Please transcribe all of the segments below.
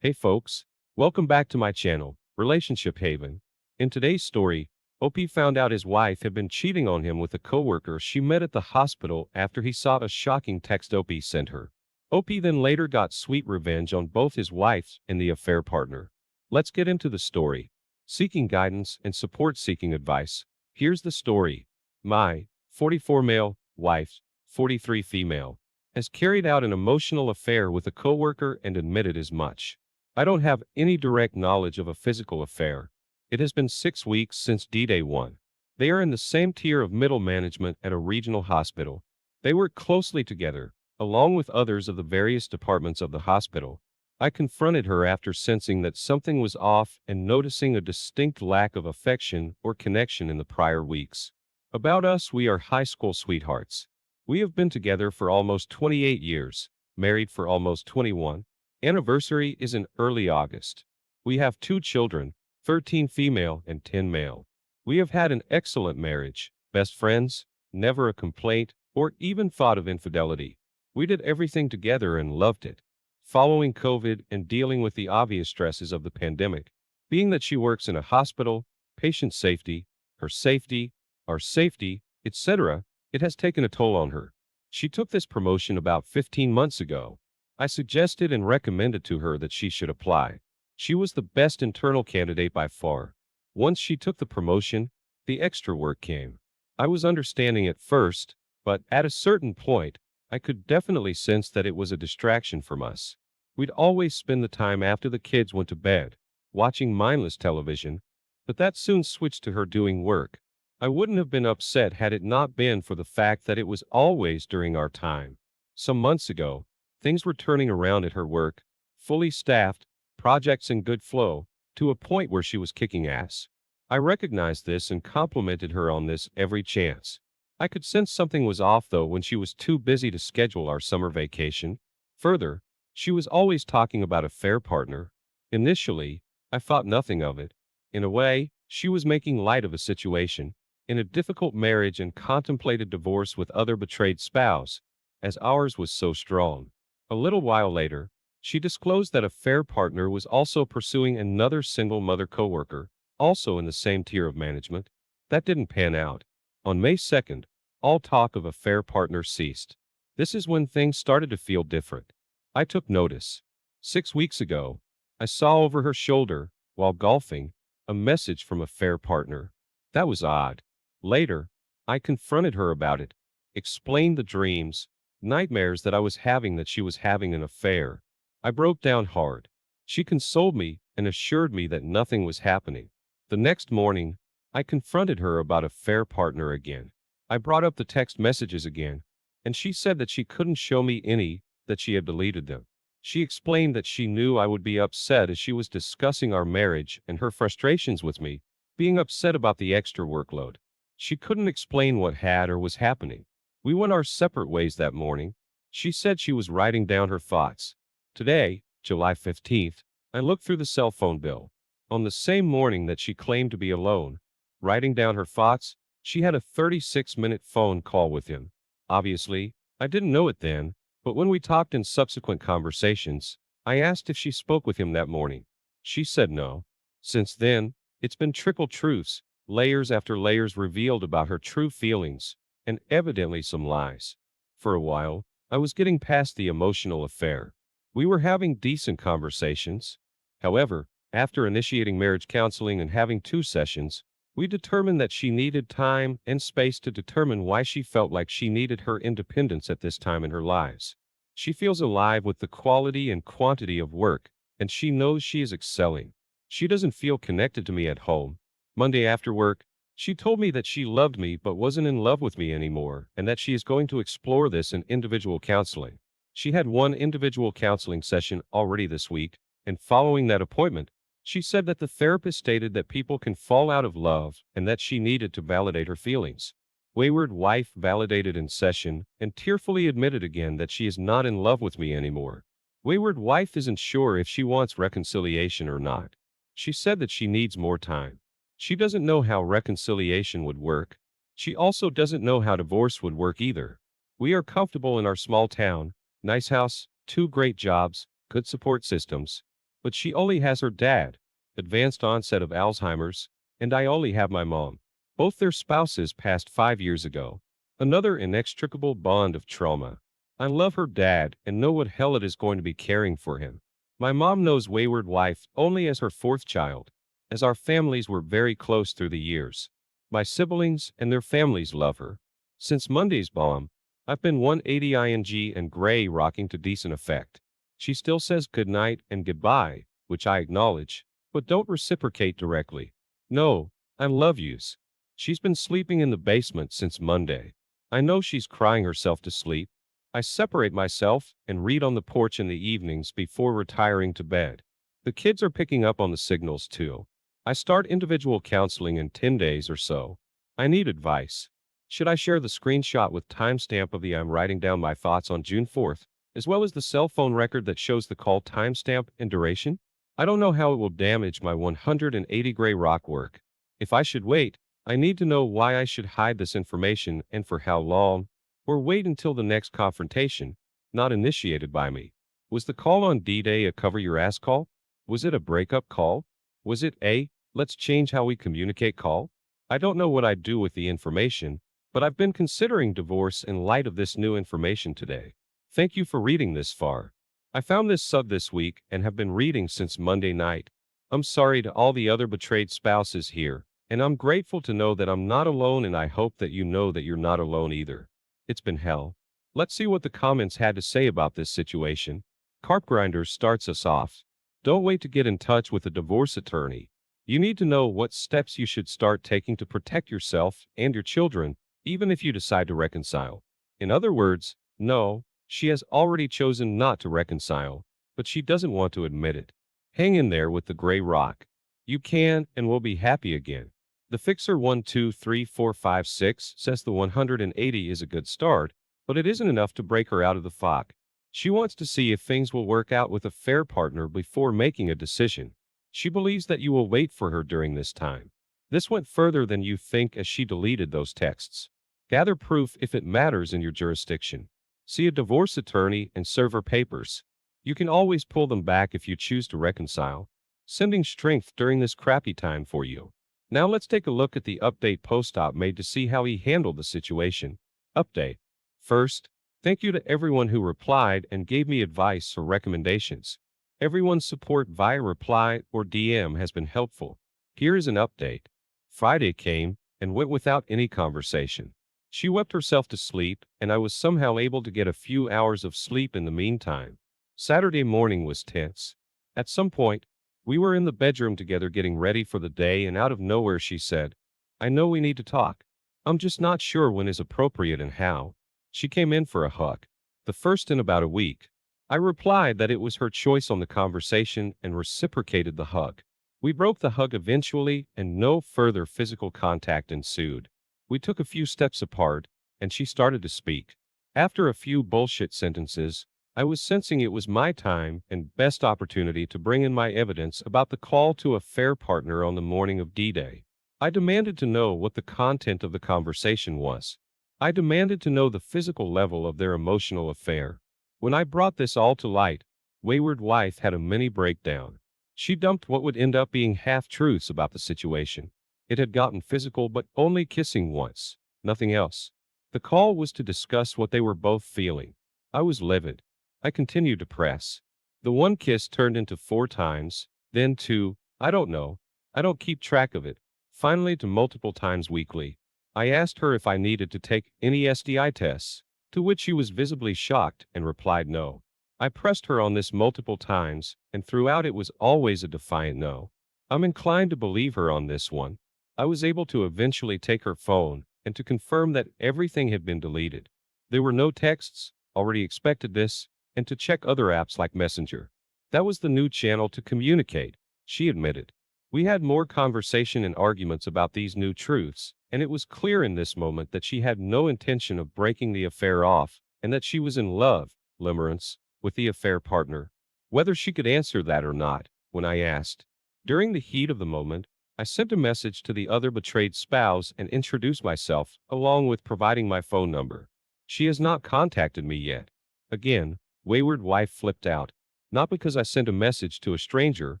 Hey folks, welcome back to my channel, Relationship Haven. In today's story, OP found out his wife had been cheating on him with a coworker she met at the hospital after he saw a shocking text OP sent her. OP then later got sweet revenge on both his wife and the affair partner. Let's get into the story. Seeking guidance and support seeking advice. Here's the story. My 44 male wife, 43 female, has carried out an emotional affair with a coworker and admitted as much. I don't have any direct knowledge of a physical affair. It has been 6 weeks since D-Day 1. They are in the same tier of middle management at a regional hospital. They work closely together, along with others of the various departments of the hospital. I confronted her after sensing that something was off and noticing a distinct lack of affection or connection in the prior weeks. About us, we are high school sweethearts. We have been together for almost 28 years, married for almost 21. Anniversary is in early August. We have 2 children, 13 female and 10 male. We have had an excellent marriage, best friends, never a complaint, or even thought of infidelity. We did everything together and loved it. Following COVID and dealing with the obvious stresses of the pandemic, being that she works in a hospital, patient safety, her safety, our safety, etc., it has taken a toll on her. She took this promotion about 15 months ago. I suggested and recommended to her that she should apply. She was the best internal candidate by far. Once she took the promotion, the extra work came. I was understanding at first, but at a certain point, I could definitely sense that it was a distraction from us. We'd always spend the time after the kids went to bed, watching mindless television, but that soon switched to her doing work. I wouldn't have been upset had it not been for the fact that it was always during our time. Some months ago, things were turning around at her work, fully staffed, projects in good flow, to a point where she was kicking ass. I recognized this and complimented her on this every chance. I could sense something was off though when she was too busy to schedule our summer vacation. Further, she was always talking about a fair partner. Initially, I thought nothing of it. In a way, she was making light of a situation, in a difficult marriage and contemplated divorce with other betrayed spouse, as ours was so strong. A little while later, she disclosed that a fair partner was also pursuing another single mother coworker, also in the same tier of management. That didn't pan out. On May 2nd, all talk of a fair partner ceased. This is when things started to feel different. I took notice. 6 weeks ago, I saw over her shoulder, while golfing, a message from a fair partner. That was odd. Later, I confronted her about it, explained the dreams, nightmares that I was having that she was having an affair. I broke down hard. She consoled me and assured me that nothing was happening. The next morning, I confronted her about a fair partner again. I brought up the text messages again, and she said that she couldn't show me any, that she had deleted them. She explained that she knew I would be upset as she was discussing our marriage and her frustrations with me, being upset about the extra workload. She couldn't explain what had or was happening. We went our separate ways that morning. She said she was writing down her thoughts. Today, July 15th, I looked through the cell phone bill. On the same morning that she claimed to be alone, writing down her thoughts, she had a 36-minute phone call with him. Obviously, I didn't know it then, but when we talked in subsequent conversations, I asked if she spoke with him that morning. She said no. Since then, it's been trickle truths, layers after layers revealed about her true feelings, and evidently some lies. For a while, I was getting past the emotional affair. We were having decent conversations. However, after initiating marriage counseling and having 2 sessions, we determined that she needed time and space to determine why she felt like she needed her independence at this time in her lives. She feels alive with the quality and quantity of work, and she knows she is excelling. She doesn't feel connected to me at home. Monday after work, she told me that she loved me but wasn't in love with me anymore and that she is going to explore this in individual counseling. She had one individual counseling session already this week, and following that appointment, she said that the therapist stated that people can fall out of love and that she needed to validate her feelings. Wayward wife validated in session and tearfully admitted again that she is not in love with me anymore. Wayward wife isn't sure if she wants reconciliation or not. She said that she needs more time. She doesn't know how reconciliation would work. She also doesn't know how divorce would work either. We are comfortable in our small town, nice house, 2 great jobs, good support systems. but she only has her dad, advanced onset of Alzheimer's, and I only have my mom. Both their spouses passed 5 years ago. Another inextricable bond of trauma. I love her dad and know what hell it is going to be caring for him. My mom knows wayward wife only as her fourth child, as our families were very close through the years. My siblings and their families love her. Since Monday's bomb, I've been 180 ing and gray rocking to decent effect. She still says goodnight and goodbye, which I acknowledge, but don't reciprocate directly. No, I love yous. She's been sleeping in the basement since Monday. I know she's crying herself to sleep. I separate myself and read on the porch in the evenings before retiring to bed. The kids are picking up on the signals too. I start individual counseling in 10 days or so. I need advice. Should I share the screenshot with timestamp of the I'm writing down my thoughts on June 4th, as well as the cell phone record that shows the call timestamp and duration? I don't know how it will damage my 180 gray rock work. If I should wait, I need to know why I should hide this information and for how long, or wait until the next confrontation, not initiated by me. Was the call on D-Day a cover your ass call? Was it a breakup call? Was it a let's change how we communicate call? I don't know what I'd do with the information, but I've been considering divorce in light of this new information today. Thank you for reading this far. I found this sub this week and have been reading since Monday night. I'm sorry to all the other betrayed spouses here, and I'm grateful to know that I'm not alone, and I hope that you know that you're not alone either. It's been hell. Let's see what the comments had to say about this situation. Carp Grinder starts us off. Don't wait to get in touch with a divorce attorney. You need to know what steps you should start taking to protect yourself and your children, even if you decide to reconcile. In other words, no, she has already chosen not to reconcile, but she doesn't want to admit it. Hang in there with the gray rock. You can and will be happy again. The Fixer 123456 says the 180 is a good start, but it isn't enough to break her out of the fog. She wants to see if things will work out with a fair partner before making a decision. She believes that you will wait for her during this time. This went further than you think as she deleted those texts. Gather proof if it matters in your jurisdiction. See a divorce attorney and serve her papers. You can always pull them back if you choose to reconcile. Sending strength during this crappy time for you. Now let's take a look at the update post-op made to see how he handled the situation. Update. First, thank you to everyone who replied and gave me advice or recommendations. Everyone's support via reply or DM has been helpful. Here is an update. Friday came and went without any conversation. She wept herself to sleep, and I was somehow able to get a few hours of sleep in the meantime. Saturday morning was tense. At some point, we were in the bedroom together getting ready for the day, and out of nowhere she said, "I know we need to talk. I'm just not sure when is appropriate and how." She came in for a hug. The first in about a week. I replied that it was her choice on the conversation and reciprocated the hug. We broke the hug eventually, and no further physical contact ensued. We took a few steps apart, and she started to speak. After a few bullshit sentences, I was sensing it was my time and best opportunity to bring in my evidence about the call to a fair partner on the morning of D-Day. I demanded to know what the content of the conversation was. I demanded to know the physical level of their emotional affair. When I brought this all to light, wayward wife had a mini breakdown. She dumped what would end up being half-truths about the situation. It had gotten physical, but only kissing once, nothing else. The call was to discuss what they were both feeling. I was livid. I continued to press. The one kiss turned into 4 times, then 2, I don't know, I don't keep track of it, finally to multiple times weekly. I asked her if I needed to take any STI tests, to which she was visibly shocked and replied no. I pressed her on this multiple times, and throughout it was always a defiant no. I'm inclined to believe her on this one. I was able to eventually take her phone and to confirm that everything had been deleted. There were no texts, already expected this, and to check other apps like Messenger. That was the new channel to communicate, she admitted. We had more conversation and arguments about these new truths, and it was clear in this moment that she had no intention of breaking the affair off, and that she was in love, limerence, with the affair partner. Whether she could answer that or not, when I asked. During the heat of the moment, I sent a message to the other betrayed spouse and introduced myself, along with providing my phone number. She has not contacted me yet. Again, wayward wife flipped out. Not because I sent a message to a stranger,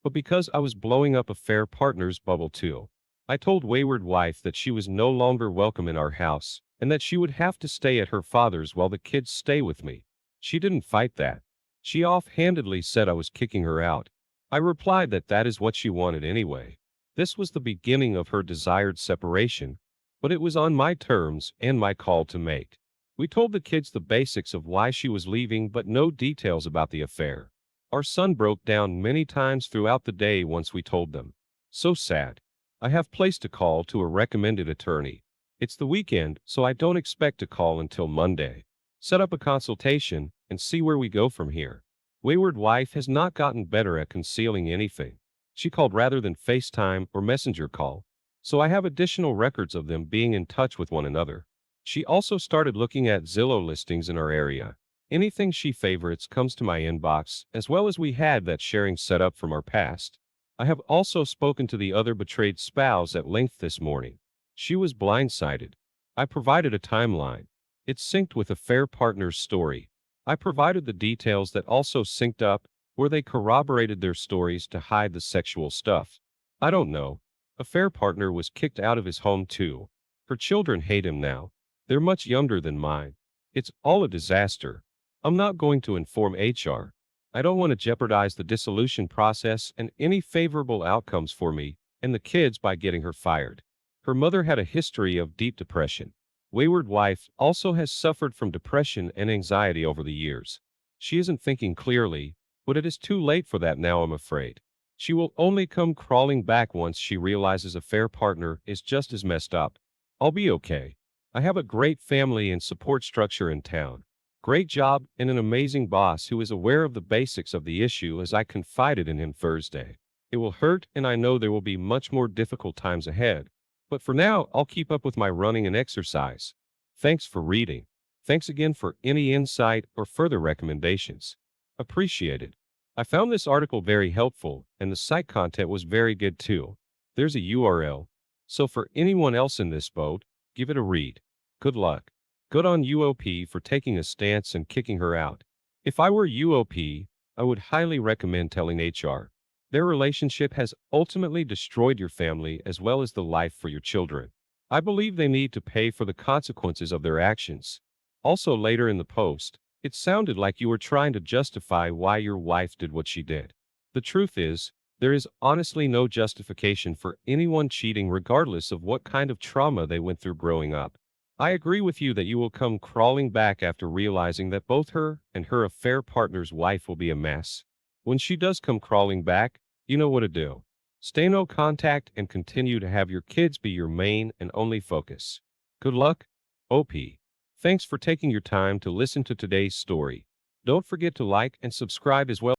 but because I was blowing up affair partner's bubble too. I told wayward wife that she was no longer welcome in our house, and that she would have to stay at her father's while the kids stay with me. She didn't fight that. She offhandedly said I was kicking her out. I replied that that is what she wanted anyway. This was the beginning of her desired separation, but it was on my terms and my call to make. We told the kids the basics of why she was leaving, but no details about the affair. Our son broke down many times throughout the day once we told them. So sad. I have placed a call to a recommended attorney. It's the weekend, so I don't expect a call until Monday. Set up a consultation and see where we go from here. Wayward wife has not gotten better at concealing anything. She called rather than FaceTime or messenger call, so I have additional records of them being in touch with one another. She also started looking at Zillow listings in our area. Anything she favorites comes to my inbox, as well as we had that sharing set up from our past. I have also spoken to the other betrayed spouse at length this morning. She was blindsided. I provided a timeline. It synced with affair partner's story. I provided the details that also synced up, where they corroborated their stories to hide the sexual stuff. I don't know. Affair partner was kicked out of his home too. Her children hate him now. They're much younger than mine. It's all a disaster. I'm not going to inform HR. I don't want to jeopardize the dissolution process and any favorable outcomes for me and the kids by getting her fired. Her mother had a history of deep depression. Wayward wife also has suffered from depression and anxiety over the years. She isn't thinking clearly, but it is too late for that now, I'm afraid. She will only come crawling back once she realizes affair partner is just as messed up. I'll be okay. I have a great family and support structure in town. Great job and an amazing boss who is aware of the basics of the issue as I confided in him Thursday. It will hurt and I know there will be much more difficult times ahead. But for now, I'll keep up with my running and exercise. Thanks for reading. Thanks again for any insight or further recommendations. Appreciated. I found this article very helpful and the site content was very good too. There's a URL. So for anyone else in this boat, give it a read. Good luck. Good on UOP for taking a stance and kicking her out. If I were UOP, I would highly recommend telling HR. Their relationship has ultimately destroyed your family as well as the life for your children. I believe they need to pay for the consequences of their actions. Also later in the post, it sounded like you were trying to justify why your wife did what she did. The truth is, there is honestly no justification for anyone cheating regardless of what kind of trauma they went through growing up. I agree with you that you will come crawling back after realizing that both her and her affair partner's wife will be a mess. When she does come crawling back, you know what to do. Stay no contact and continue to have your kids be your main and only focus. Good luck, OP. Thanks for taking your time to listen to today's story. Don't forget to like and subscribe as well.